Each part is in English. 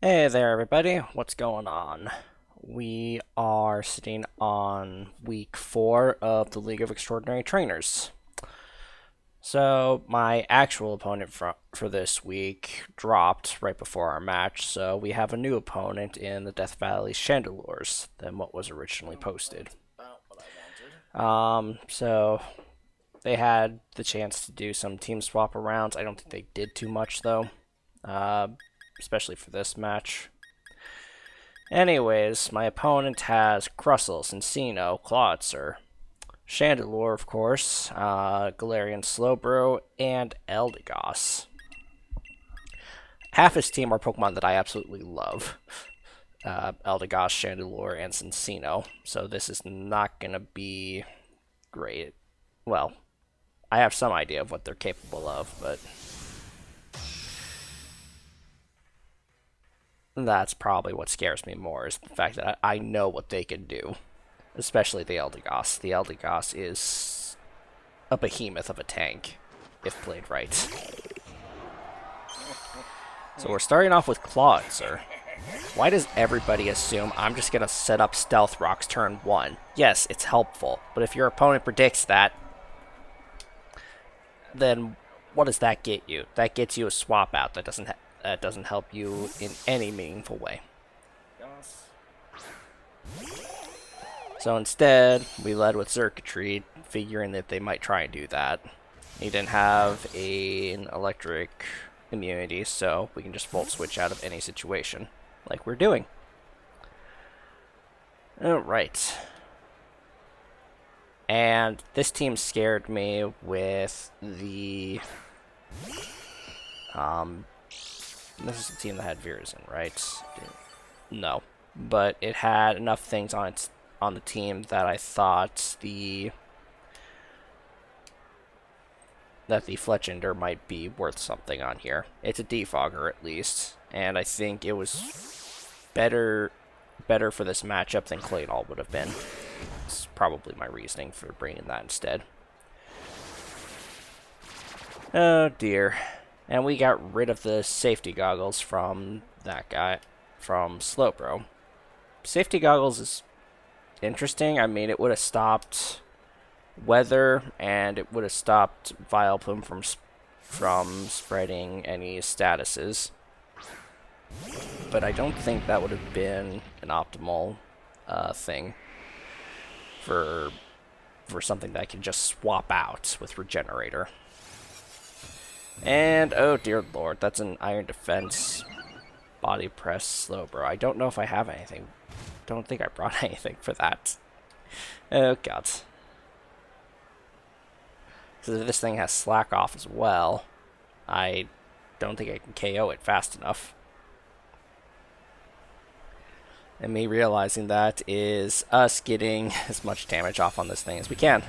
Hey there, everybody. What's going on? We are sitting on week 4 of the League of Extraordinary Trainers. So, my actual opponent for this week dropped right before our match, so we have a new opponent in the Death Valley Chandelures than what was originally posted. So they had the chance to do some team swap arounds. I don't think they did too much, though, uh, especially for this match. Anyways, my opponent has Crustle, Encino, Clawitzer, Chandelure, of course, Galarian Slowbro, and Eldegoss. Half his team are Pokemon that I absolutely love. Eldegoss, Chandelure, and Encino. So this is not going to be great. Well, I have some idea of what they're capable of, but that's probably what scares me more, is the fact that I know what they can do. Especially the Eldegoss. The Eldegoss is a behemoth of a tank, if played right. So we're starting off with Clawitzer. Why does everybody assume I'm just going to set up Stealth Rocks turn 1? Yes, it's helpful, but if your opponent predicts that, then what does that get you? That gets you a swap out. That doesn't help you in any meaningful way. So instead, we led with Circuitry, figuring that they might try and do that. He didn't have an electric immunity, so we can just Volt Switch out of any situation, like we're doing. Alright. And this team scared me with the... this is the team that had Virazin, right? No. But it had enough things on the team that I thought that the Fletchinder might be worth something on here. It's a defogger at least, and I think it was better for this matchup than Claydol would have been. It's probably my reasoning for bringing that instead. Oh dear. And we got rid of the safety goggles from that guy, from Slowbro. Safety goggles is interesting. I mean, it would have stopped weather, and it would have stopped Vileplume from spreading any statuses. But I don't think that would have been an optimal thing for something that I can just swap out with Regenerator. And, oh dear lord, that's an Iron Defense Body Press Slowbro. I don't know if I have anything. Don't think I brought anything for that. Oh god. Because if this thing has Slack Off as well, I don't think I can KO it fast enough. And me realizing that is us getting as much damage off on this thing as we can.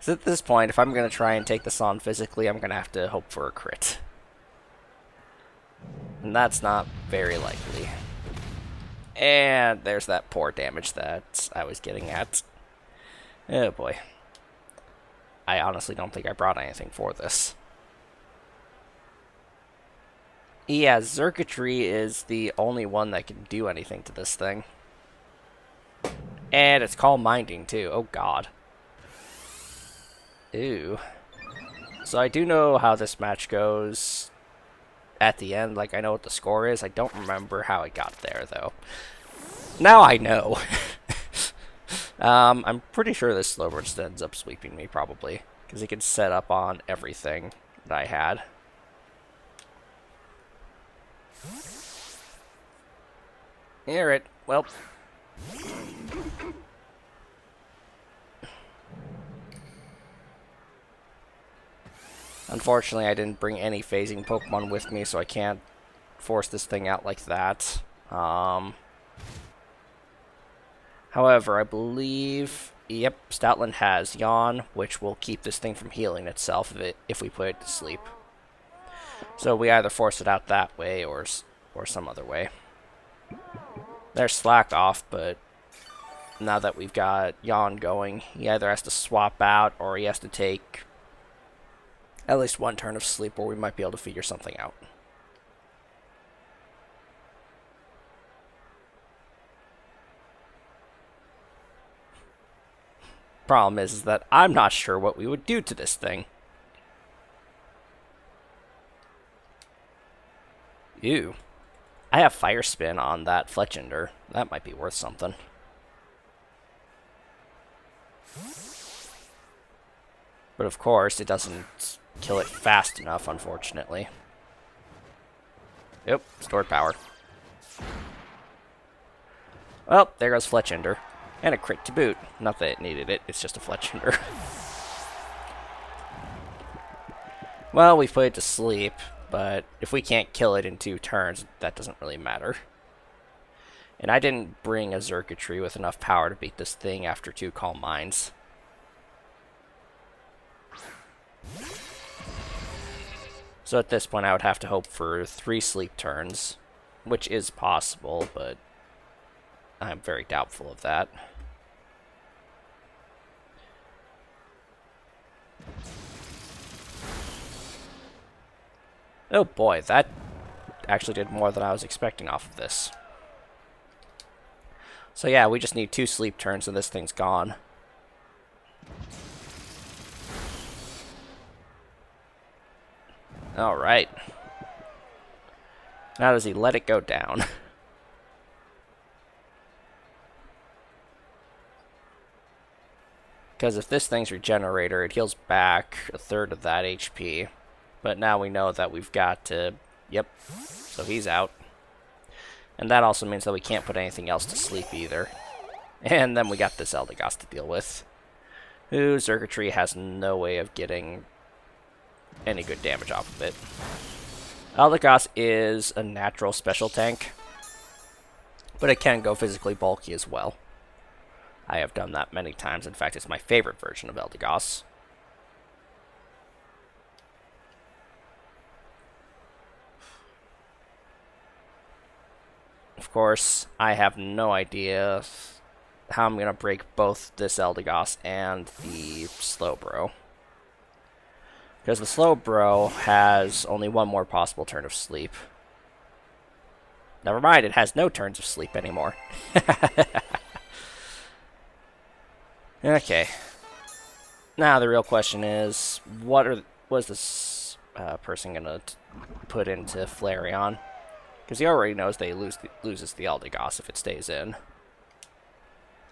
So at this point, if I'm going to try and take this on physically, I'm going to have to hope for a crit. And that's not very likely. And there's that poor damage that I was getting at. Oh boy. I honestly don't think I brought anything for this. Yeah, Circuitry is the only one that can do anything to this thing. And it's Calm Minding too. Oh god. Ew. So I do know how this match goes at the end. Like, I know what the score is. I don't remember how it got there, though. Now I know. I'm pretty sure this Slowbro just ends up sweeping me, probably. Because he can set up on everything that I had. Alright, well. Unfortunately, I didn't bring any phasing Pokemon with me, so I can't force this thing out like that. However, I believe, yep, Stoutland has Yawn, which will keep this thing from healing itself if we put it to sleep. So we either force it out that way or some other way. There's Slack Off, but now that we've got Yawn going, he either has to swap out or he has to take at least one turn of sleep where we might be able to figure something out. Problem is that I'm not sure what we would do to this thing. Ew. I have Fire Spin on that Fletchender. That might be worth something. But of course, it doesn't kill it fast enough, unfortunately. Yep, stored power. Well, there goes Fletchender. And a crit to boot. Not that it needed it, it's just a Fletchender. Well, we've put it to sleep, but if we can't kill it in 2 turns, that doesn't really matter. And I didn't bring a circuitry with enough power to beat this thing after 2 Calm Minds. So at this point I would have to hope for 3 sleep turns, which is possible, but I'm very doubtful of that. Oh boy, that actually did more than I was expecting off of this. So yeah, we just need 2 sleep turns and this thing's gone. Alright. Now does he let it go down? Because if this thing's Regenerator, it heals back 1/3 of that HP. But now we know that we've got to... Yep. So he's out. And that also means that we can't put anything else to sleep either. And then we got this Eldegoss to deal with, whose circuitry has no way of getting any good damage off of it. Eldegoss is a natural special tank, but it can go physically bulky as well. I have done that many times. In fact, it's my favorite version of Eldegoss. Of course, I have no idea how I'm going to break both this Eldegoss and the Slowbro. Because the Slowbro has only 1 more possible turn of sleep. Never mind, it has no turns of sleep anymore. Okay. Now the real question is, what was this person going to put into Flareon? Because he already knows that he loses the Eldegoss if it stays in.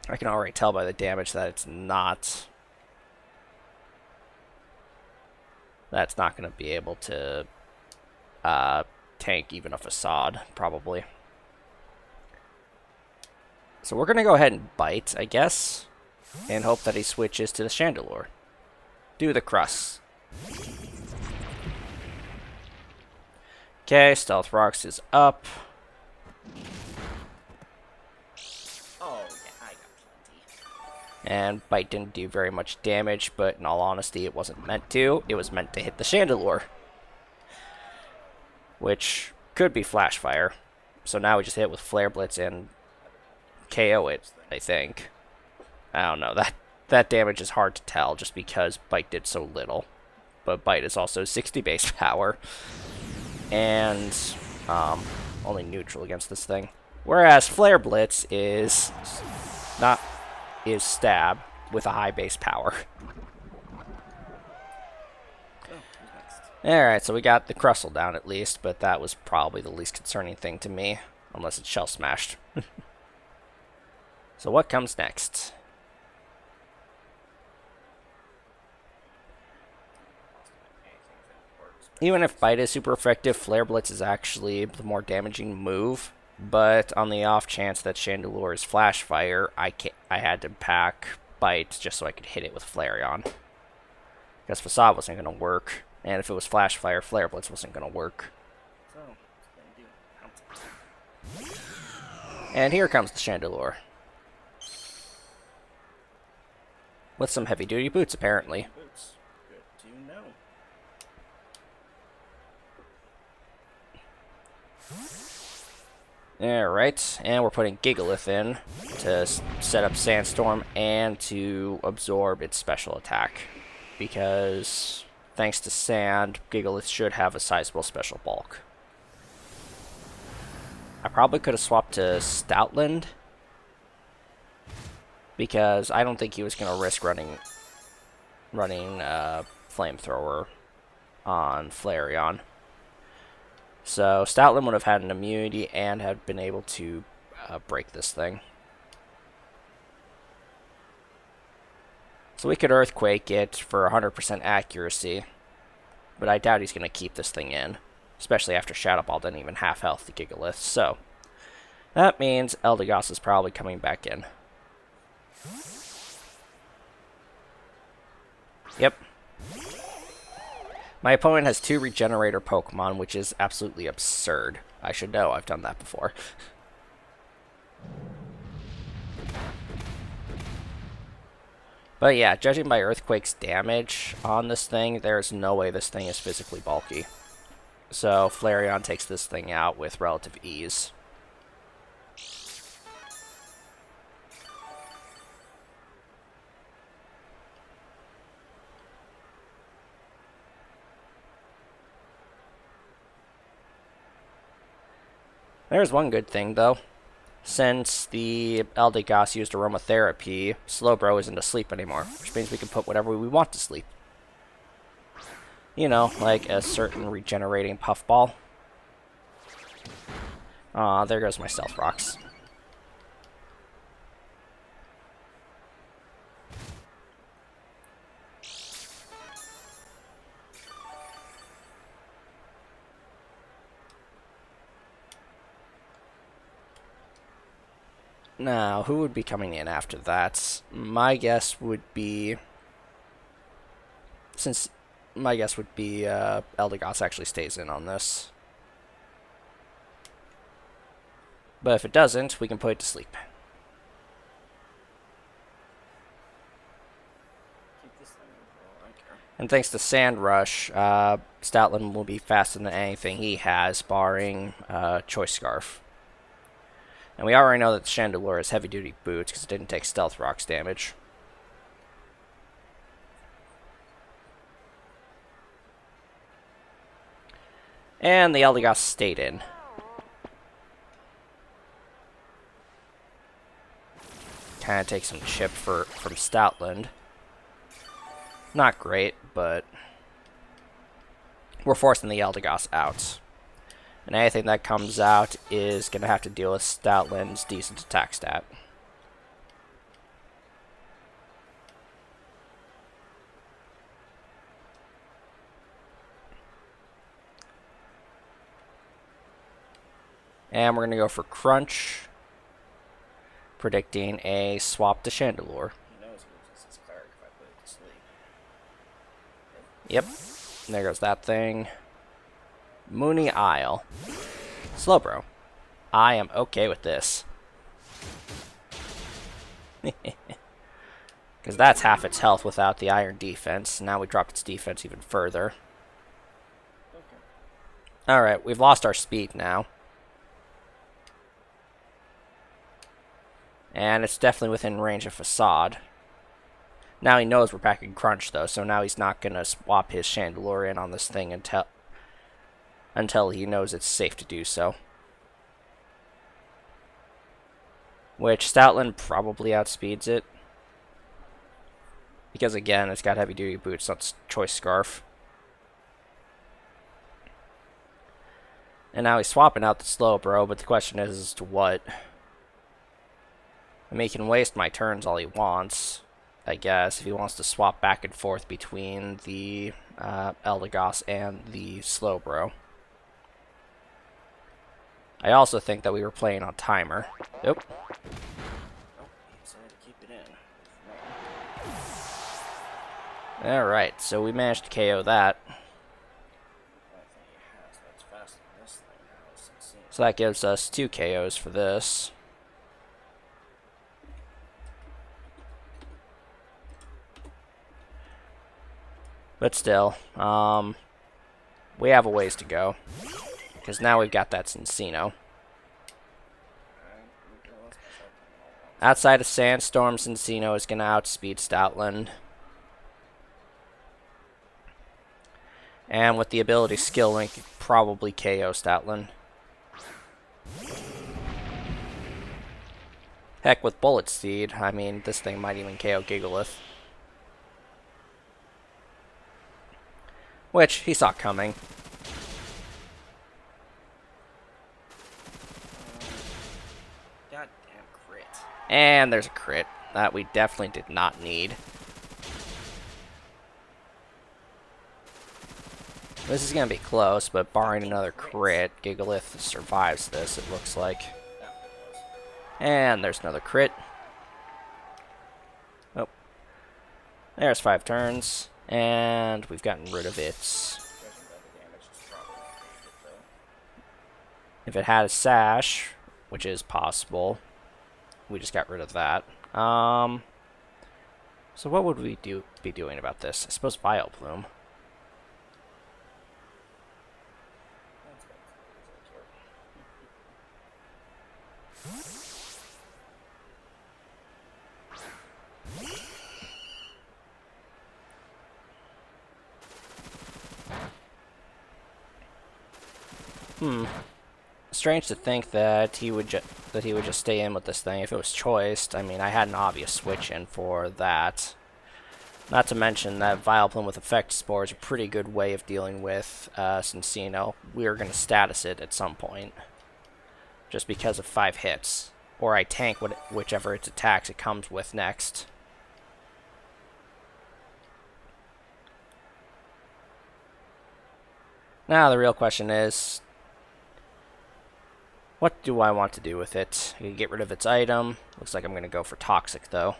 I can already tell by the damage that it's not... That's not going to be able to tank even a Facade, probably. So we're going to go ahead and bite, I guess, and hope that he switches to the Chandelure. Do the Crust. Okay, Stealth Rocks is up. Oh, yeah, I got plenty. And Bite didn't do very much damage, but in all honesty, it wasn't meant to. It was meant to hit the Chandelure, which could be Flash Fire. So now we just hit it with Flare Blitz and KO it, I think. I don't know. That damage is hard to tell just because Bite did so little. But Bite is also 60 base power. And only neutral against this thing. Whereas Flare Blitz is stab with a high base power. Alright, so we got the Crustle down at least, but that was probably the least concerning thing to me. Unless it's Shell Smashed. So what comes next? Even if Bite is super effective, Flare Blitz is actually the more damaging move. But on the off chance that Chandelure is Flash Fire, I had to pack Bite just so I could hit it with Flareon. Because Facade wasn't going to work. And if it was Flash Fire, Flare Blitz wasn't going to work. And here comes the Chandelure. With some heavy-duty boots, apparently. Alright, and we're putting Gigalith in to set up Sandstorm and to absorb its special attack. Because, thanks to Sand, Gigalith should have a sizable special bulk. I probably could have swapped to Stoutland. because I don't think he was going to risk running Flamethrower on Flareon. So Stoutland would have had an immunity and had been able to break this thing. So we could Earthquake it for 100% accuracy, but I doubt he's going to keep this thing in, especially after Shadow Ball didn't even half health the Gigalith. So that means Eldegoss is probably coming back in. Yep. My opponent has 2 Regenerator Pokemon, which is absolutely absurd. I should know, I've done that before. But yeah, judging by Earthquake's damage on this thing, there's no way this thing is physically bulky. So Flareon takes this thing out with relative ease. There's one good thing, though. Since the Eldegoss used Aromatherapy, Slowbro isn't asleep anymore, which means we can put whatever we want to sleep. You know, like a certain regenerating Puffball. Aw, there goes my Stealth Rocks. Now, who would be coming in after that? My guess would be... Eldegoss actually stays in on this. But if it doesn't, we can put it to sleep. And thanks to Sand Rush, Stoutland will be faster than anything he has, barring Choice Scarf. And we already know that the Chandelure has heavy-duty boots because it didn't take Stealth Rocks damage. And the Eldegoss stayed in. Kind of take some chip from Stoutland. Not great, but we're forcing the Eldegoss out. And anything that comes out is going to have to deal with Stoutland's decent attack stat. And we're going to go for Crunch, predicting a swap to Chandelure. Yep, there goes that thing. Mooney Isle. Slowbro. I am okay with this. Because that's half its health without the Iron defense. Now we dropped its defense even further. Okay. Alright, we've lost our speed now. And it's definitely within range of Facade. Now he knows we're packing Crunch, though, so now he's not going to swap his Chandelure in on this thing until he knows it's safe to do so. Which Stoutland probably outspeeds it. Because again, it's got heavy duty boots, not Choice Scarf. And now he's swapping out the Slowbro, but the question is as to what. I mean, he can waste my turns all he wants, I guess, if he wants to swap back and forth between the Eldegoss and the Slowbro. I also think that we were playing on timer. Nope. Alright, so we managed to KO that. So that gives us 2 KOs for this. But still, we have a ways to go. Because now we've got that Cincino. Outside of Sandstorm, Cincino is going to outspeed Stoutland. And with the ability Skill Link, probably KO Stoutland. Heck, with Bullet Seed, I mean, this thing might even KO Gigalith. Which, he saw coming. Goddamn crit. And there's a crit that we definitely did not need. This is going to be close, but barring another crit, Gigalith survives this, it looks like. And there's another crit. Oh. There's 5 turns. And we've gotten rid of it. If it had a sash, which is possible, we just got rid of that. So what would we be doing about this? I suppose Vileplume. Strange to think that he would just stay in with this thing if it was choiced. I mean, I had an obvious switch in for that. Not to mention that Vileplume with Effect Spore is a pretty good way of dealing with Cincino. We are going to status it at some point, just because of 5 hits, or I tank whichever its attacks it comes with next. Now the real question is, what do I want to do with it? I can get rid of its item. Looks like I'm going to go for Toxic, though.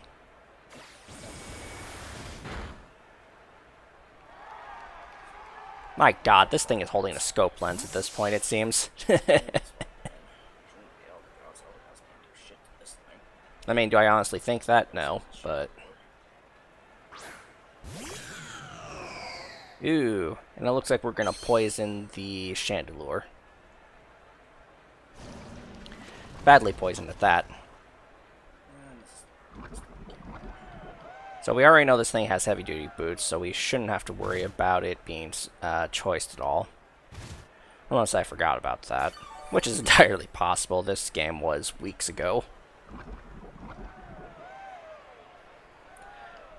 My god, this thing is holding a scope lens at this point, it seems. I mean, do I honestly think that? No, but... Ooh, and it looks like we're going to poison the Chandelure. Badly poisoned at that. So we already know this thing has heavy-duty boots, so we shouldn't have to worry about it being choiced at all. Unless I forgot about that, which is entirely possible. This game was weeks ago.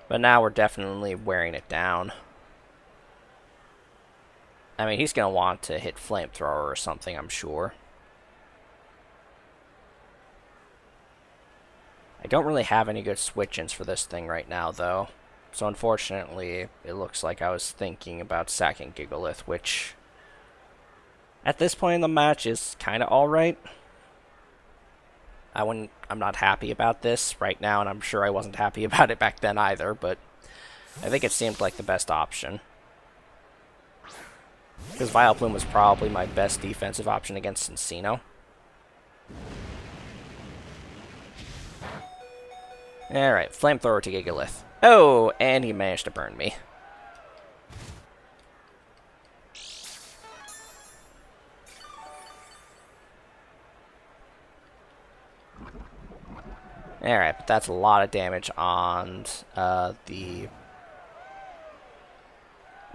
But now we're definitely wearing it down. I mean, he's going to want to hit Flamethrower or something, I'm sure. I don't really have any good switch-ins for this thing right now, though. So unfortunately, it looks like I was thinking about sacking Gigalith, which at this point in the match is kind of alright. I'm not happy about this right now, and I'm sure I wasn't happy about it back then either, but I think it seemed like the best option. Because Vileplume was probably my best defensive option against Cincino. Alright, Flamethrower to Gigalith. Oh, and he managed to burn me. Alright, but that's a lot of damage on the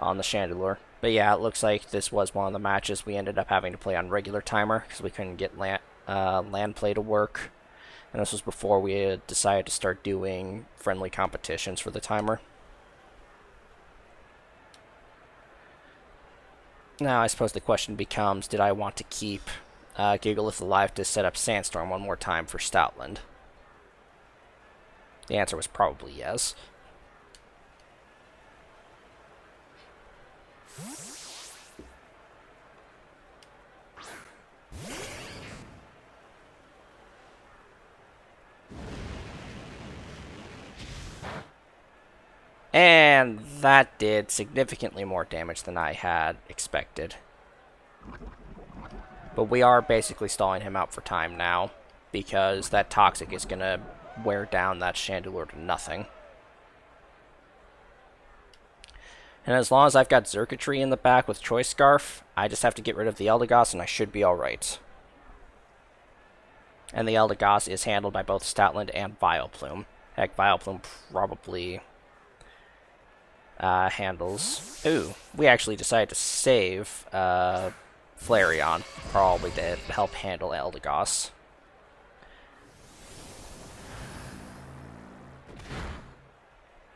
Chandelure. But yeah, it looks like this was one of the matches we ended up having to play on regular timer because we couldn't get land play to work. And this was before we had decided to start doing friendly competitions for the timer. Now, I suppose the question becomes, did I want to keep Gigalith alive to set up Sandstorm one more time for Stoutland? The answer was probably yes. And that did significantly more damage than I had expected. But we are basically stalling him out for time now, because that Toxic is going to wear down that Chandelure to nothing. And as long as I've got Xurkitree in the back with Choice Scarf, I just have to get rid of the Eldegoss and I should be alright. And the Eldegoss is handled by both Stoutland and Vileplume. Heck, Vileplume probably handles... Ooh, we actually decided to save Flareon, probably to help handle Eldegoss.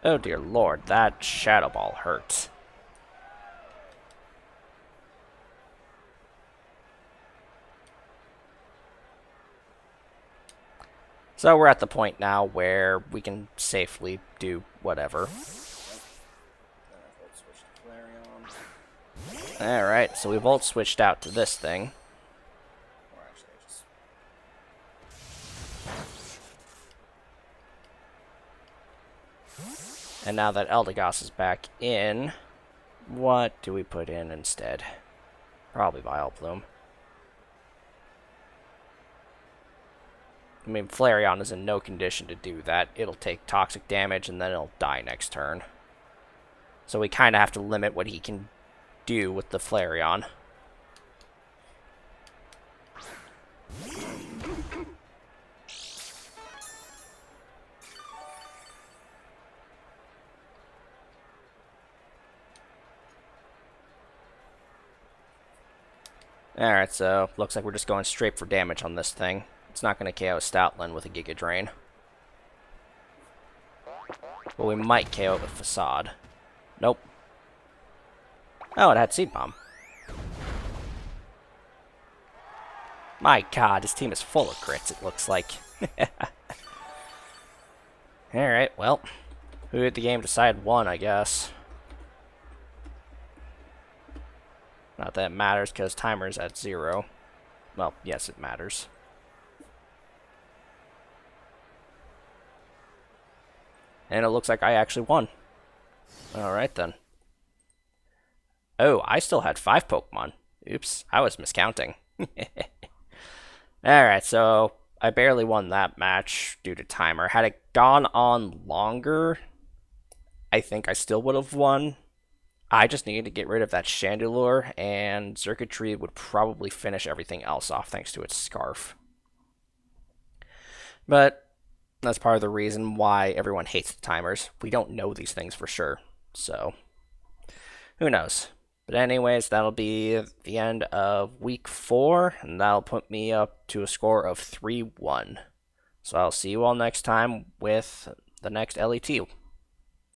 Oh dear lord, that shadow ball hurts. So we're at the point now where we can safely do whatever. Alright, so we volt switched out to this thing. And now that Eldegoss is back in, what do we put in instead? Probably Vileplume. I mean, Flareon is in no condition to do that. It'll take toxic damage and then it'll die next turn. So we kind of have to limit what he can do with the Flareon. Alright, so looks like we're just going straight for damage on this thing. It's not going to KO Stoutland with a Giga Drain. But we might KO it with Facade. Nope. Oh, it had Seed Bomb. My god, this team is full of crits, it looks like. Alright, well. Who at the game decide one, I guess. Not that it matters, because timer's at 0. Well, yes, it matters. And it looks like I actually won. Alright then. Oh, I still had 5 Pokemon. Oops, I was miscounting. Alright, so I barely won that match due to timer. Had it gone on longer, I think I still would have won. I just needed to get rid of that Chandelure, and Circuitry would probably finish everything else off thanks to its Scarf. But that's part of the reason why everyone hates the timers. We don't know these things for sure, so who knows. But anyways, that'll be the end of week 4, and that'll put me up to a score of 3-1. So I'll see you all next time with the next LET.